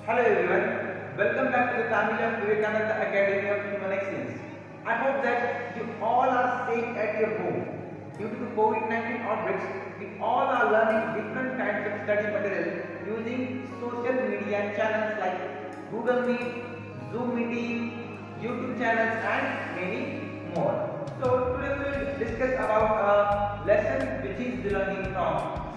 Hello everyone, welcome back to the family of Vivekananda Academy of Human Excellence. I hope that you all are safe at your home. Due to the COVID-19 outbreaks, we all are learning different kinds of study material using social media channels like Google Meet, Zoom meeting, YouTube channels and many more. So today we will discuss about a lesson which is belonging from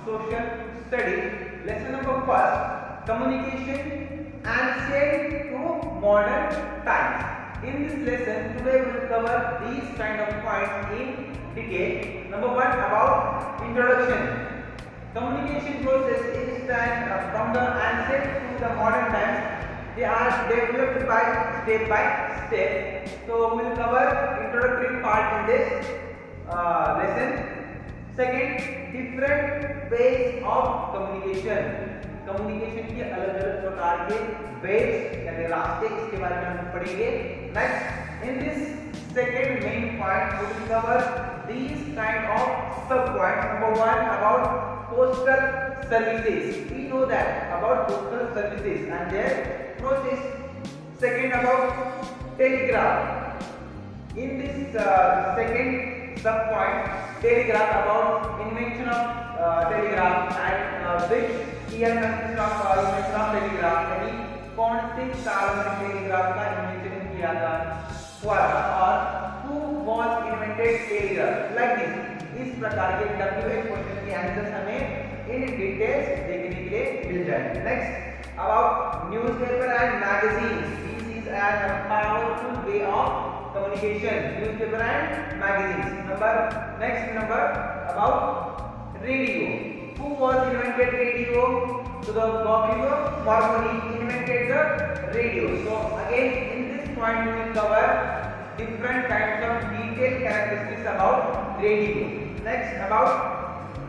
social studies. Lesson number first, communication ancient to modern times. In this lesson, today we will cover these kind of points in detail. Number one, about introduction. Communication process is that from the ancient to the modern times, they are developed by step. So we will cover introductory part in this lesson. Second, different ways of communication. Communication के अलग अलग प्रकार के veg यानी रास्ते इसके बारे में हम पढ़ेंगे. Next, in this second main point we will cover these kind of sub points. Number 1, about postal services. We know that about postal services and their process. Second, about telegraph. In this second sub point, telegraph, about invention of telegraph and which year में invention of telegraph, यानी कौन से साल में telegraph का invention किया हुआ था और who was invented telegraph. Like this, इस प्रकार के WH क्वेश्चन के आंसर्स हमें इन डिटेल्स देखने के लिए मिल जाएंगे. Next, about newspaper and magazines. This is an powerful way of communication, newspaper and magazines. Next number, about radio. Who was invented radio? So the Guglielmo Marconi invented the radio. So again in this point we will cover different kinds of detailed characteristics about radio. Next, about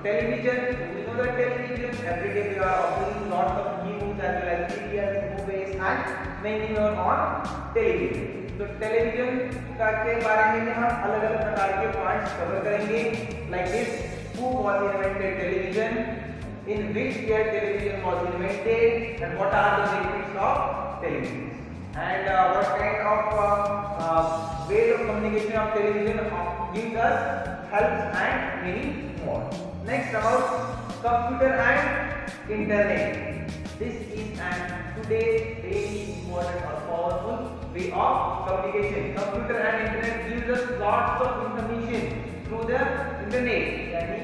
television. We know that television, every day we are offering lots of news as well as serials, movies and many more on television. तो television का के बारे में हम अलग अलग प्रकार के पॉइंट्स कवर करेंगे. Like this, who was invented television, in which year television was invented and what are the benefits of television and what kind of way of communication of television gives us helps and many more. Next, about computer and internet. This is an today very important or powerful way of communication. Computer and internet gives us lots of information through the internet. यानी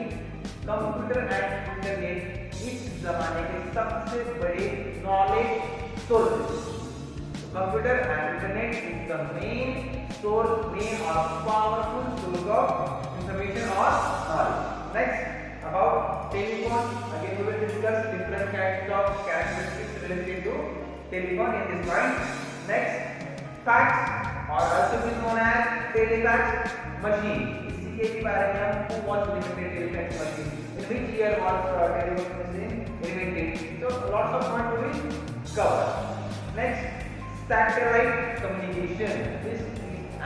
computer and internet इस जमाने के सबसे बड़े knowledge sources. Computer and internet is the main source, main और powerful source of information और knowledge. Next, about telephone. Again we will discuss different kinds of characteristics related to telephone in this point. Next, fax or also known as telefax machine. इसी के भी बारे में हम who was invented telefax machine, in which year was telephone machine invented. So lots of points we will cover. Next, satellite communication. This is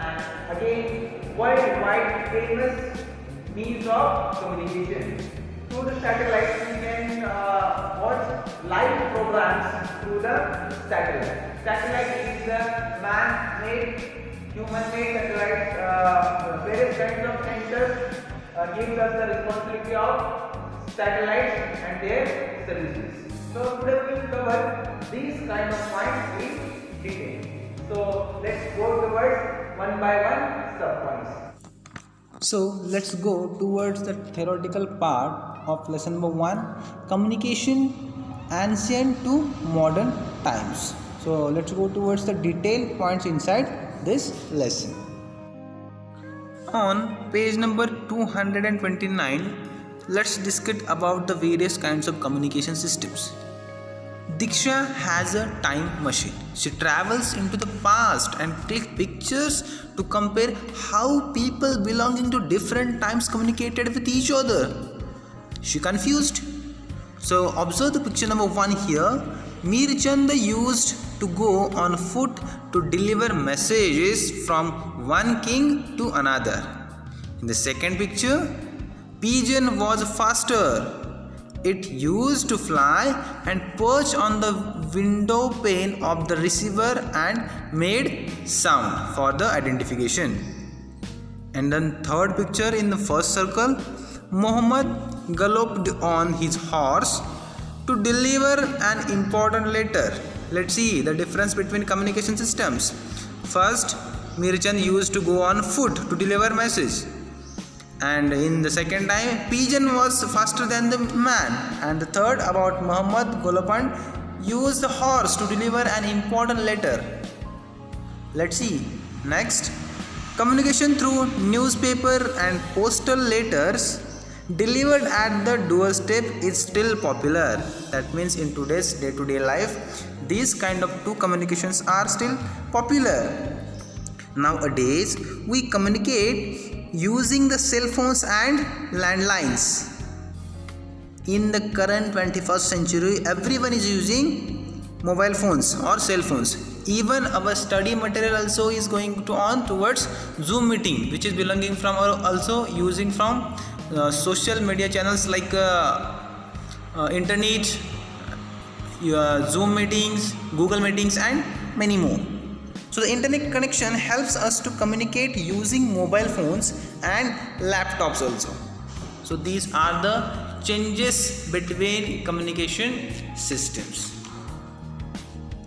an again worldwide famous means of communication. Through the satellite we can watch live programs through the satellite. Satellite is the man-made, human-made satellite. Various kinds of sensors gives us the responsibility of satellites and their services. So today we will cover these kind of points in detail. So let's go towards one by one sub points. So let's go towards the theoretical part of lesson number 1, communication ancient to modern times. So let's go towards the detailed points inside this lesson. On page number 229, let's discuss about the various kinds of communication systems. Diksha has a time machine. She travels into the past and takes pictures to compare how people belonging to different times communicated with each other. She confused? So observe the picture number 1 here. Mirchand used to go on foot to deliver messages from one king to another. In the second picture, pigeon was faster. It used to fly and perch on the window pane of the receiver and made sound for the identification. And then third picture in the first circle, Muhammad galloped on his horse to deliver an important letter. Let's see the difference between communication systems. First, Mirchand used to go on foot to deliver message. And in the second time, pigeon was faster than the man. And the third about Muhammad Golopand used the horse to deliver an important letter. Let's see. Next, communication through newspaper and postal letters delivered at the doorstep is still popular. That means in today's day-to-day life, these kind of two communications are still popular. Nowadays, we communicate using the cell phones and landlines. In the current 21st century, everyone is using mobile phones or cell phones. Even our study material also is going on towards Zoom meeting, which is belonging from or also using from social media channels like internet, Zoom meetings, Google meetings, and many more. So the internet connection helps us to communicate using mobile phones and laptops also. So these are the changes between communication systems.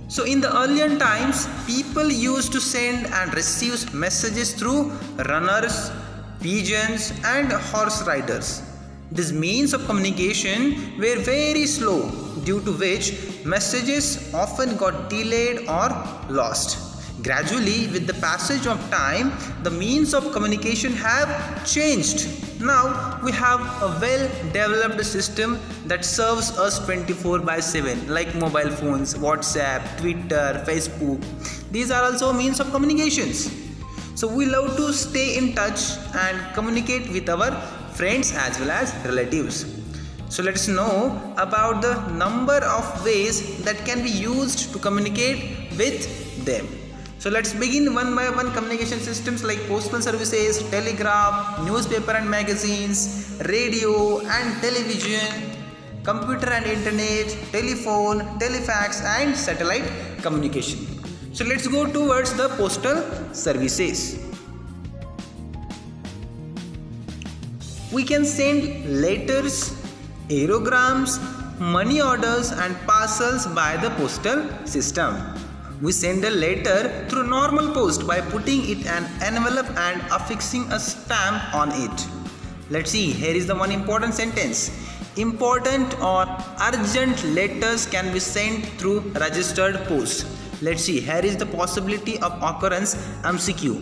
So in the earlier times, people used to send and receive messages through runners, pigeons, and horse riders. These means of communication were very slow, due to which messages often got delayed or lost. Gradually, with the passage of time, the means of communication have changed. Now we have a well-developed system that serves us 24/7, like mobile phones, WhatsApp, Twitter, Facebook. These are also means of communications. So we love to stay in touch and communicate with our friends as well as relatives. So let us know about the number of ways that can be used to communicate with them. So let's begin one by one. Communication systems like postal services, telegraph, newspaper and magazines, radio and television, computer and internet, telephone, telefax, and satellite communication. So let's go towards the postal services. We can send letters, aerograms, money orders, and parcels by the postal system. We send a letter through normal post by putting it in an envelope and affixing a stamp on it. Let's see, here is the one important sentence. Important or urgent letters can be sent through registered post. Let's see, here is the possibility of occurrence MCQ.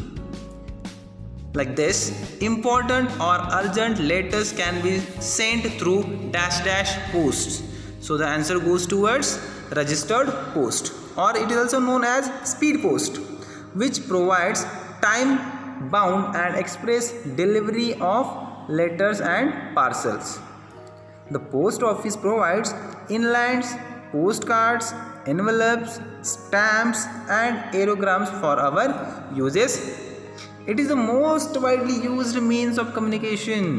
Like this, important or urgent letters can be sent through -- posts. So the answer goes towards registered post, or it is also known as speed post, which provides time bound and express delivery of letters and parcels. The post office provides inlands, postcards, envelopes, stamps, and aerograms for our uses. It is the most widely used means of communication.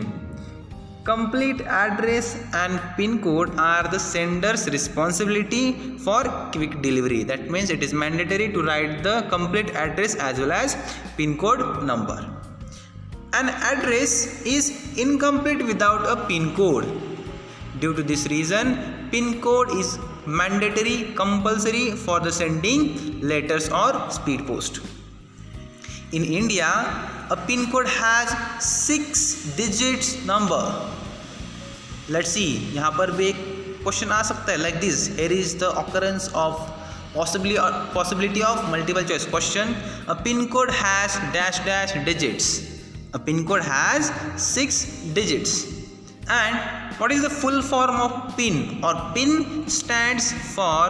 Complete address and PIN code are the sender's responsibility for quick delivery. That means it is mandatory to write the complete address as well as PIN code number. An address is incomplete without a PIN code. Due to this reason, PIN code is mandatory, compulsory for the sending letters or speed post. In India, a PIN code has 6 digits number. Let's see, यहाँ पर भी एक question आ सकता है like this. Here is the occurrence of possibility of multiple choice question. A PIN code has -- digits. A PIN code has 6 digits. And what is the full form of PIN? Or PIN stands for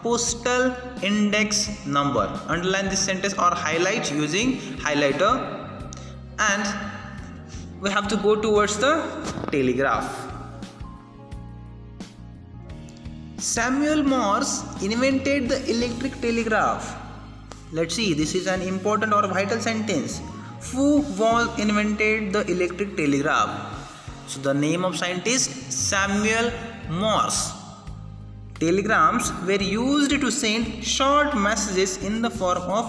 postal index number. Underline this sentence or highlight using highlighter. And we have to go towards the telegraph. Samuel Morse invented the electric telegraph. Let's see, this is an important or vital sentence. Who invented the electric telegraph? So the name of scientist Samuel Morse. Telegrams were used to send short messages in the form of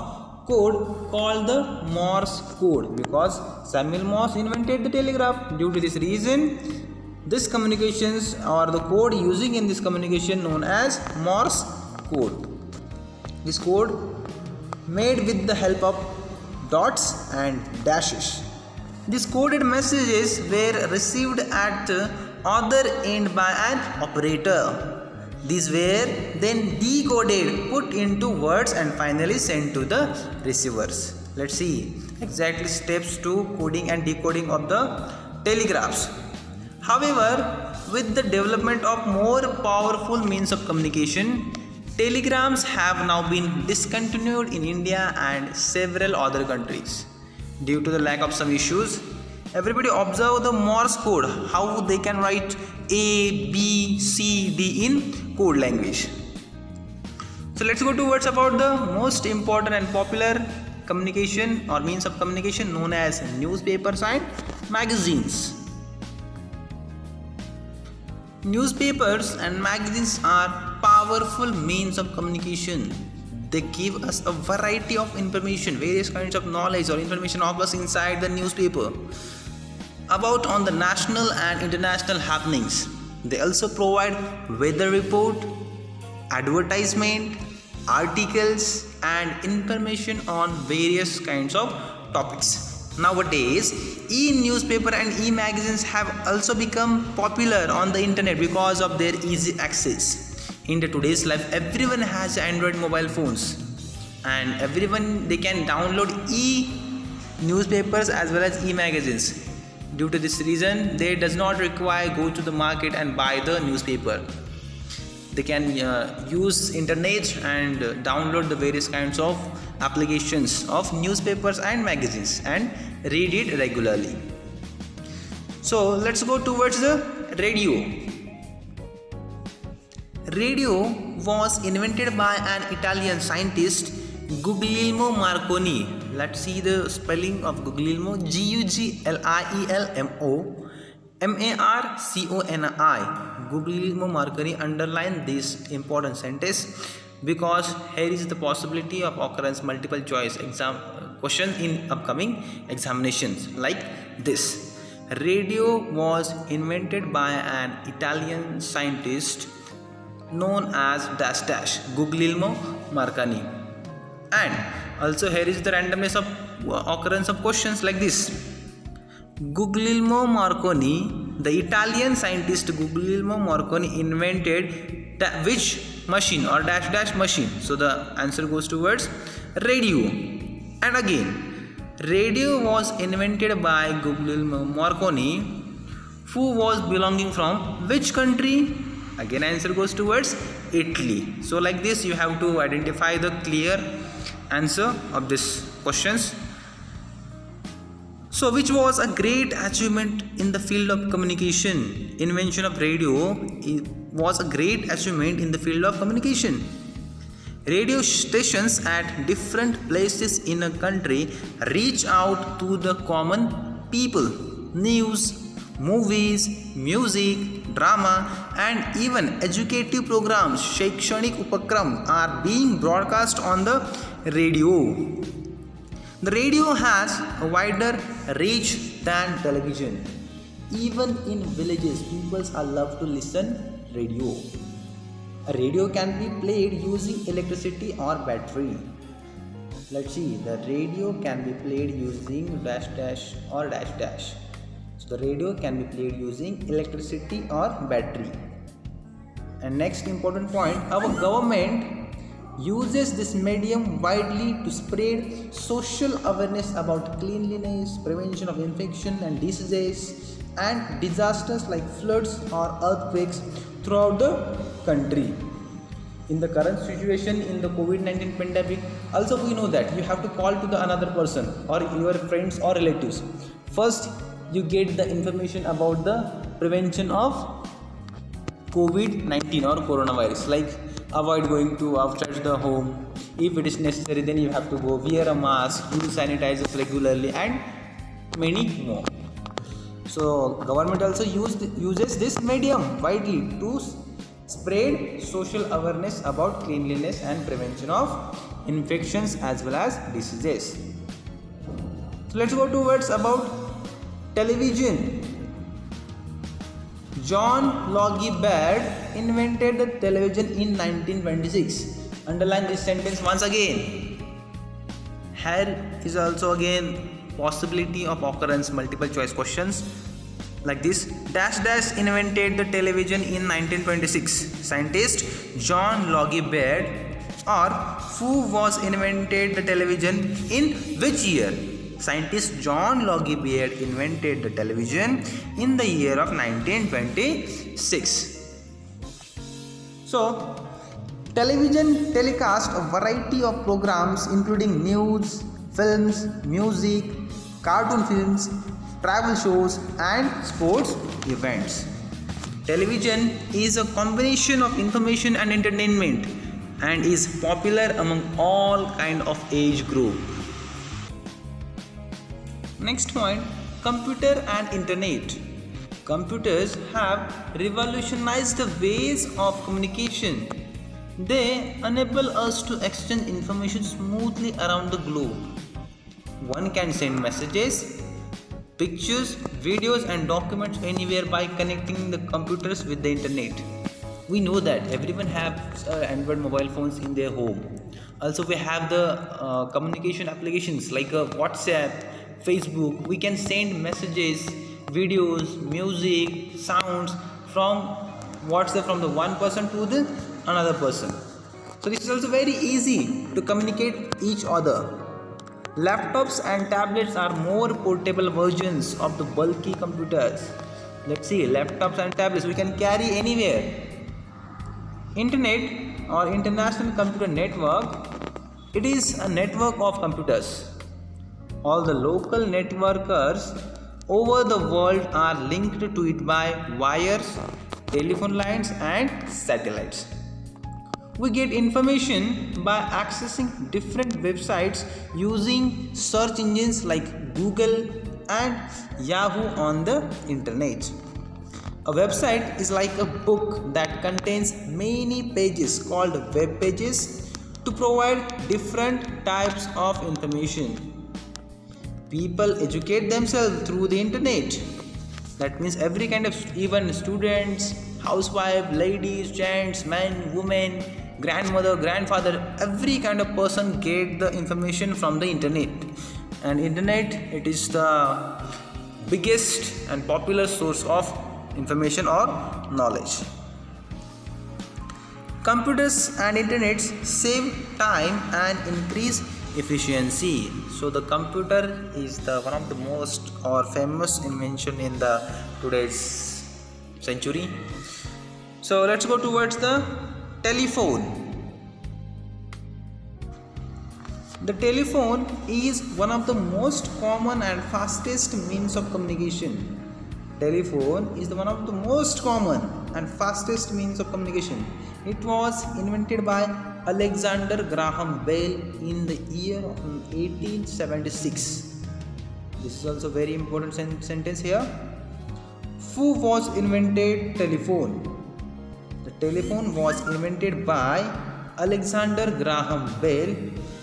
code called the Morse code, because Samuel Morse invented the telegraph. Due to this reason, this communications or the code using in this communication known as Morse code. This code made with the help of dots and dashes. These coded messages were received at the other end by an operator. These were then decoded, put into words and finally sent to the receivers. Let's see exactly steps to coding and decoding of the telegraphs. However, with the development of more powerful means of communication, telegrams have now been discontinued in India and several other countries. Due to the lack of some issues, everybody observe the Morse code, how they can write A, B, C, D in code language. So let's go towards about the most important and popular communication or means of communication known as newspapers and magazines. Newspapers and magazines are powerful means of communication. They give us a variety of information, various kinds of knowledge or information of us inside the newspaper about on the national and international happenings. They also provide weather report, advertisement, articles and information on various kinds of topics. Nowadays, e-newspaper and e-magazines have also become popular on the internet because of their easy access. In the today's life, everyone has Android mobile phones and everyone they can download e-newspapers as well as e-magazines. Due to this reason, they does not require go to the market and buy the newspaper. They can use internet and download the various kinds of applications of newspapers and magazines and read it regularly. So let's go towards the radio. Radio was invented by an Italian scientist, Guglielmo Marconi. Let's see the spelling of Guglielmo. Guglielmo Marconi. Guglielmo Marconi. Underline this important sentence because here is the possibility of occurrence multiple choice exam question in upcoming examinations like this. Radio was invented by an Italian scientist known as Guglielmo Marconi. And also here is the randomness of occurrence of questions like this. Guglielmo Marconi, the Italian scientist Guglielmo Marconi invented which machine or machine. So the answer goes towards radio. And again, radio was invented by Guglielmo Marconi, who was belonging from which country? Again answer goes towards Italy. So like this you have to identify the clear answer of this questions. So which was a great achievement in the field of communication? Invention of radio was a great achievement in the field of communication. Radio stations at different places in a country reach out to the common people. News, movies, music, drama and even educative programs, Shaikshanic Upakram, are being broadcast on the radio. The radio has a wider reach than television. Even in villages, people are love to listen radio. A radio can be played using electricity or battery. Let's see, the radio can be played using dash or dash. So the radio can be played using electricity or battery. And next important point, our government uses this medium widely to spread social awareness about cleanliness, prevention of infection and diseases and disasters like floods or earthquakes throughout the country. In the current situation in the COVID-19 pandemic, also we know that you have to call to the another person or your friends or relatives. First, you get the information about the prevention of COVID-19 or coronavirus, like avoid going to outside the home. If it is necessary, then you have to go, wear a mask, use sanitizers regularly and many more. So government also uses this medium widely to spread social awareness about cleanliness and prevention of infections as well as diseases. So let's go towards about television. John Logie Baird invented the television in 1926. Underline this sentence once again. Here is also again possibility of occurrence multiple choice questions like this. Dash dash invented the television in 1926. Scientist John Logie Baird. Or who was invented the television in which year? Scientist John Logie Baird invented the television in the year of 1926. So, television telecast a variety of programs including news, films, music, cartoon films, travel shows and sports events. Television is a combination of information and entertainment and is popular among all kind of age group. Next point, computer and internet. Computers have revolutionized the ways of communication. They enable us to exchange information smoothly around the globe. One can send messages, pictures, videos and documents anywhere by connecting the computers with the internet. We know that everyone has Android mobile phones in their home. Also we have the communication applications like WhatsApp, Facebook. We can send messages, videos, music, sounds from WhatsApp from the one person to the another person. So this is also very easy to communicate each other. Laptops and tablets are more portable versions of the bulky computers. Let's see, laptops and tablets we can carry anywhere. Internet or International Computer Network, it is a network of computers. All the local networkers over the world are linked to it by wires, telephone lines and satellites. We get information by accessing different websites using search engines like Google and Yahoo on the internet. A website is like a book that contains many pages called web pages to provide different types of information. People educate themselves through the internet. That means every kind of, even students, housewife, ladies, gents, men, women, grandmother, grandfather, every kind of person get the information from the internet. And internet, it is the biggest and popular source of information or knowledge. Computers and internet save time and increase efficiency. So the computer is the one of the most or famous invention in the today's century. So let's go towards the telephone. The telephone is one of the most common and fastest means of communication. Telephone is one of the most common and fastest means of communication. It was invented by Alexander Graham Bell in the year of 1876. This is also very important sentence here. Who was invented telephone? The telephone was invented by Alexander Graham Bell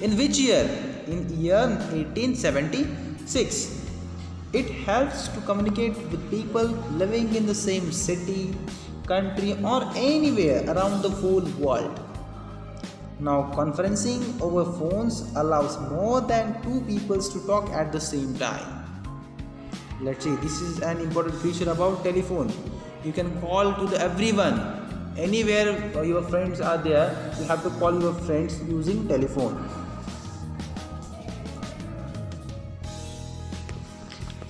in which year? In year 1876. It helps to communicate with people living in the same city, country or anywhere around the whole world. Now conferencing over phones allows more than two people to talk at the same time. Let's see, this is an important feature about telephone. You can call to everyone. Anywhere your friends are there, you have to call your friends using telephone.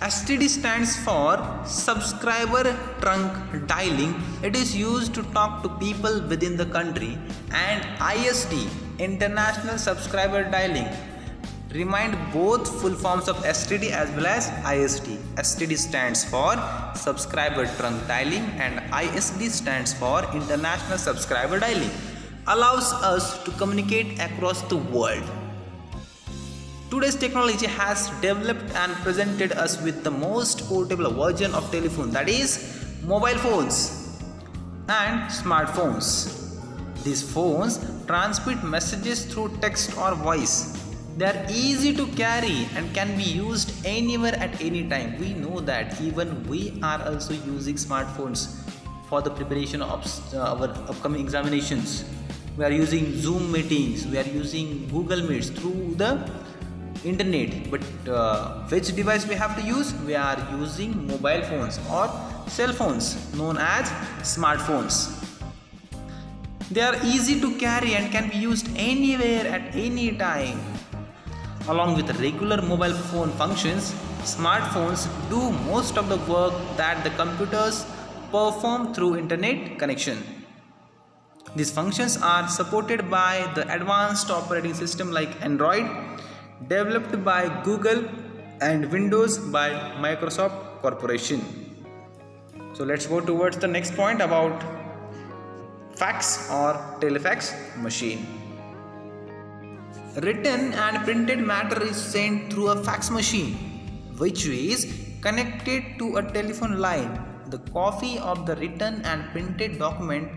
STD stands for subscriber trunk dialing. It is used to talk to people within the country. And ISD, international subscriber dialing, remind both full forms of STD as well as ISD. STD stands for subscriber trunk dialing and ISD stands for international subscriber dialing. Allows us to communicate across the world. Today's technology has developed and presented us with the most portable version of telephone, that is mobile phones and smartphones. These phones transmit messages through text or voice. They are easy to carry and can be used anywhere at any time. We know that even we are also using smartphones for the preparation of our upcoming examinations. We are using Zoom meetings, we are using Google Meets through the internet. But which device we have to use? We are using mobile phones or cell phones known as smartphones. They are easy to carry and can be used anywhere at any time. Along with regular mobile phone functions, smartphones do most of the work that the computers perform through internet connection. These functions are supported by the advanced operating system like Android, developed by Google, and Windows by Microsoft Corporation. So let's go towards the next point about fax or telefax machine. Written and printed matter is sent through a fax machine, which is connected to a telephone line. The copy of the written and printed document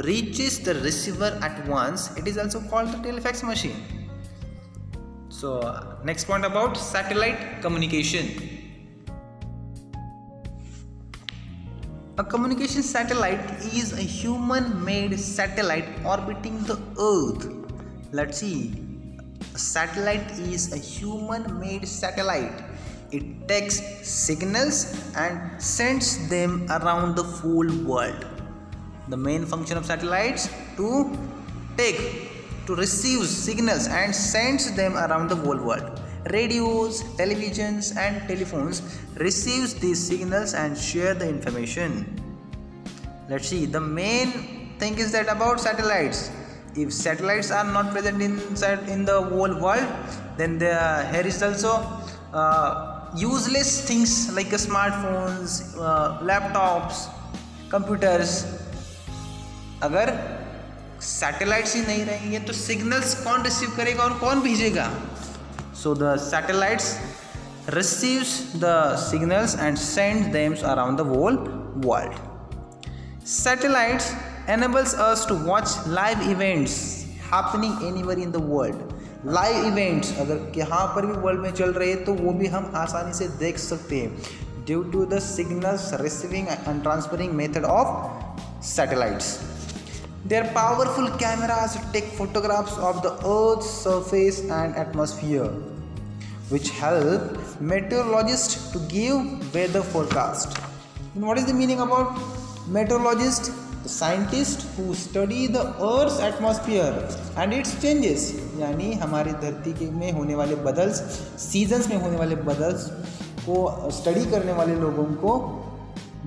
reaches the receiver at once. It is also called the telefax machine. So next point about satellite communication. A communication satellite is a human-made satellite orbiting the Earth. Let's see. A satellite is a human-made satellite. It takes signals and sends them around the whole world. The main function of satellites to receive signals and sends them around the whole world. Radios, televisions and telephones receives these signals and share the information. Let's see, the main thing is that about satellites. If satellites are not present in the whole world, then here is also useless things like smartphones, laptops, computers. अगर satellites ही नहीं रहेंगे तो signals कौन receive करेगा और कौन भेजेगा? So the satellites receives the signals and sends them around the whole world. Satellites enables us to watch live events happening anywhere in the world. Live events अगर कहाँ पर भी वर्ल्ड में चल रहे हैं तो वो भी हम आसानी से देख सकते हैं due to the signals receiving and transferring method of satellites. Their powerful cameras take photographs of the Earth's surface and atmosphere, which help meteorologists to give weather forecast. And what is the meaning about meteorologist? The scientists who study the Earth's atmosphere and its changes, यानी हमारी धरती के में होने वाले बदल्स, seasons में होने वाले बदल्स को स्टडी करने वाले लोगों को,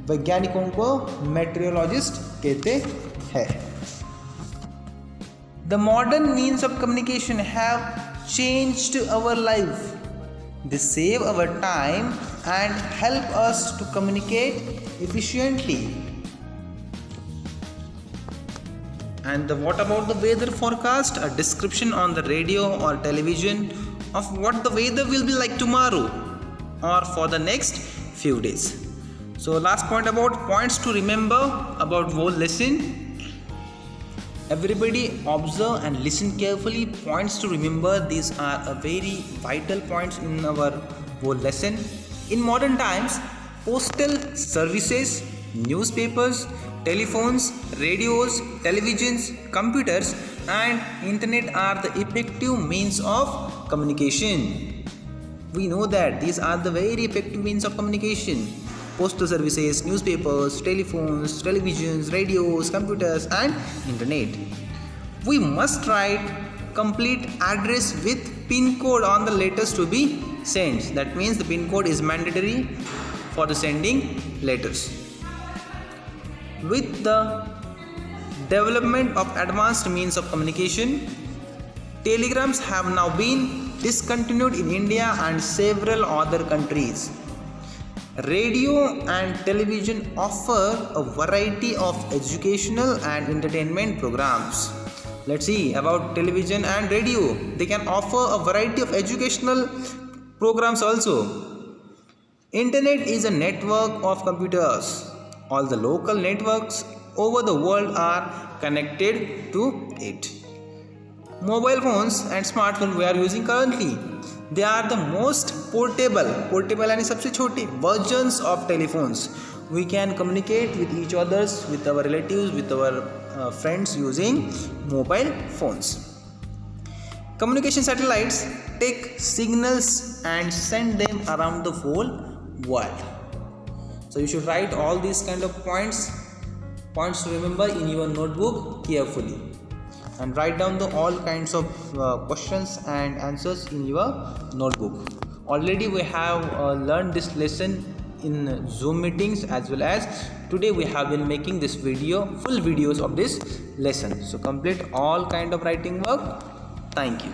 वैज्ञानिकों को मेट्रियोलॉजिस्ट कहते हैं. The modern means of communication have changed our life. They save our time and help us to communicate efficiently. And what about the weather forecast? A description on the radio or television of what the weather will be like tomorrow or for the next few days. So last point about points to remember about whole lesson. Everybody observe and listen carefully. Points to remember, these are a very vital points in our whole lesson. In modern times, postal services, newspapers, telephones, radios, televisions, computers and internet are the effective means of communication. We know that these are the very effective means of communication. Postal services, newspapers, telephones, televisions, radios, computers and internet. We must write complete address with PIN code on the letters to be sent. That means the PIN code is mandatory for the sending letters. With the development of advanced means of communication, telegrams have now been discontinued in India and several other countries. Radio and television offer a variety of educational and entertainment programs. Let's see about television and radio. They can offer a variety of educational programs also. Internet is a network of computers. All the local networks over the world are connected to it. Mobile phones and smartphones we are using currently, they are the most portable यानी सबसे छोटे versions of telephones. We can communicate with each others, with our relatives, with our friends using mobile phones. Communication satellites take signals and send them around the whole world. So you should write all these kind of points to remember in your notebook carefully, and write down all kinds of questions and answers in your notebook. Already we have learned this lesson in Zoom meetings, as well as today we have been making this full videos of this lesson. So complete all kind of writing work. Thank you.